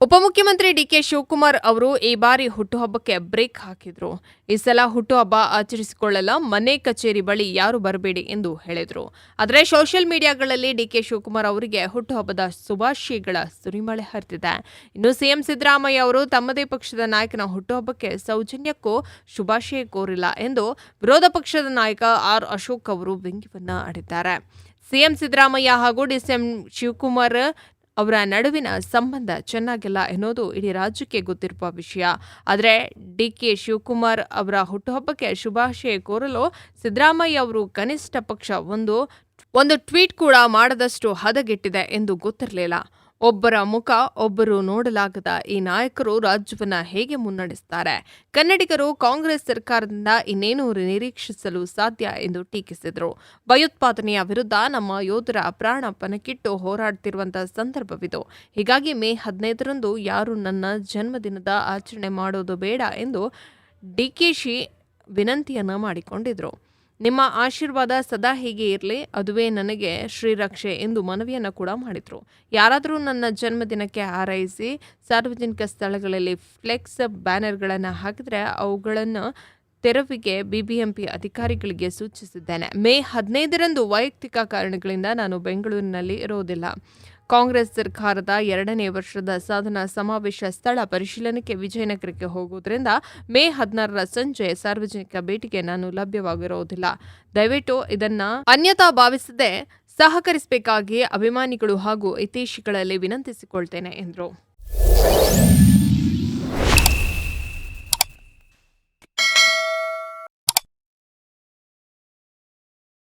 ಉಪಮುಖ್ಯಮಂತ್ರಿ ಡಿಕೆ ಶಿವಕುಮಾರ್ ಅವರು ಈ ಬಾರಿ ಹುಟ್ಟುಹಬ್ಬಕ್ಕೆ ಬ್ರೇಕ್ ಹಾಕಿದ್ರು. ಈ ಸಲ ಹುಟ್ಟುಹಬ್ಬ ಆಚರಿಸಿಕೊಳ್ಳಲ್ಲ, ಮನೆ ಕಚೇರಿ ಬಳಿ ಯಾರು ಬರಬೇಡಿ ಎಂದು ಹೇಳಿದ್ರು. ಆದರೆ ಸೋಷಿಯಲ್ ಮೀಡಿಯಾಗಳಲ್ಲಿ ಡಿಕೆ ಶಿವಕುಮಾರ್ ಅವರಿಗೆ ಹುಟ್ಟುಹಬ್ಬದ ಶುಭಾಶಯಗಳ ಸುರಿಮಳೆ ಹರಿದಿದೆ. ಇನ್ನು ಸಿಎಂ ಸಿದ್ದರಾಮಯ್ಯ ಅವರು ತಮ್ಮದೇ ಪಕ್ಷದ ನಾಯಕನ ಹುಟ್ಟುಹಬ್ಬಕ್ಕೆ ಸೌಜನ್ಯಕ್ಕೂ ಶುಭಾಶಯ ಕೋರಿಲ್ಲ ಎಂದು ವಿರೋಧ ಪಕ್ಷದ ನಾಯಕ ಆರ್ ಅಶೋಕ್ ಅವರು ವ್ಯಂಗ್ಯವನ್ನ ಆಡಿದ್ದಾರೆ. ಸಿಎಂ ಸಿದ್ದರಾಮಯ್ಯ ಹಾಗೂ ಡಿಸಿಎಂ ಶಿವಕುಮಾರ್ ಅವರ ನಡುವಿನ ಸಂಬಂಧ ಚೆನ್ನಾಗಿಲ್ಲ ಎನ್ನುವುದು ಇಡೀ ರಾಜ್ಯಕ್ಕೆ ಗೊತ್ತಿರುವ ವಿಷಯ. ಆದರೆ ಡಿಕೆ ಶಿವಕುಮಾರ್ ಅವರ ಹುಟ್ಟುಹಬ್ಬಕ್ಕೆ ಶುಭಾಶಯ ಕೋರಲು ಸಿದ್ದರಾಮಯ್ಯ ಅವರು ಕನಿಷ್ಠ ಪಕ್ಷ ಒಂದು ಟ್ವೀಟ್ ಕೂಡ ಮಾಡದಷ್ಟು ಹದಗೆಟ್ಟಿದೆ ಎಂದು ಗೊತ್ತಿರಲಿಲ್ಲ. ಒಬ್ಬರ ಮುಖ ಒಬ್ಬರು ನೋಡಲಾಗದ ಈ ನಾಯಕರು ರಾಜ್ಯವನ್ನ ಹೇಗೆ ಮುನ್ನಡೆಸುತ್ತಾರೆ? ಕನ್ನಡಿಗರು ಕಾಂಗ್ರೆಸ್ ಸರ್ಕಾರದಿಂದ ಇನ್ನೇನು ನಿರೀಕ್ಷಿಸಲು ಸಾಧ್ಯ ಎಂದು ಟೀಕಿಸಿದರು. ಭಯೋತ್ಪಾದನೆಯ ವಿರುದ್ಧ ನಮ್ಮ ಯೋಧರ ಪ್ರಾಣ ಪಣಕ್ಕಿಟ್ಟು ಹೋರಾಡುತ್ತಿರುವಂತಹ ಸಂದರ್ಭವಿದು. ಹೀಗಾಗಿ ಮೇ 15ರಂದು ಯಾರು ನನ್ನ ಜನ್ಮದಿನದ ಆಚರಣೆ ಮಾಡೋದು ಬೇಡ ಎಂದು ಡಿಕೆಶಿ ವಿನಂತಿಯನ್ನ ಮಾಡಿಕೊಂಡಿದ್ರು. ನಿಮ್ಮ ಆಶೀರ್ವಾದ ಸದಾ ಹೀಗೆ ಇರಲಿ, ಅದುವೇ ನನಗೆ ಶ್ರೀರಕ್ಷೆ ಎಂದು ಮನವಿಯನ್ನು ಕೂಡ ಮಾಡಿದರು. ಯಾರಾದರೂ ನನ್ನ ಜನ್ಮದಿನಕ್ಕೆ ಹಾರೈಸಿ ಸಾರ್ವಜನಿಕ ಸ್ಥಳಗಳಲ್ಲಿ ಫ್ಲೆಕ್ಸ್ ಬ್ಯಾನರ್ಗಳನ್ನು ಹಾಕಿದರೆ ಅವುಗಳನ್ನು ತೆರವಿಗೆ ಬಿಬಿಎಂಪಿ ಅಧಿಕಾರಿಗಳಿಗೆ ಸೂಚಿಸಿದ್ದೇನೆ. ಮೇ 15ರಂದು ವೈಯಕ್ತಿಕ ಕಾರಣಗಳಿಂದ ನಾನು ಬೆಂಗಳೂರಿನಲ್ಲಿ ಇರೋದಿಲ್ಲ. ಕಾಂಗ್ರೆಸ್ ಸರ್ಕಾರದ 2ನೇ ವರ್ಷದ ಸಾಧನಾ ಸಮಾವೇಶ ಸ್ಥಳ ಪರಿಶೀಲನೆಗೆ ವಿಜಯನಗರಕ್ಕೆ ಹೋಗುವುದರಿಂದ ಮೇ 16ರ ಸಂಜೆ ಸಾರ್ವಜನಿಕ ಭೇಟಿಗೆ ನಾನು ಲಭ್ಯವಾಗಿರುವುದಿಲ್ಲ. ದಯವಿಟ್ಟು ಇದನ್ನ ಅನ್ಯತಾ ಭಾವಿಸದೆ ಸಹಕರಿಸಬೇಕಾಗಿ ಅಭಿಮಾನಿಗಳು ಹಾಗೂ ಹಿತೈಷಿಗಳಲ್ಲಿ ವಿನಂತಿಸಿಕೊಳ್ತೇನೆ ಎಂದರು.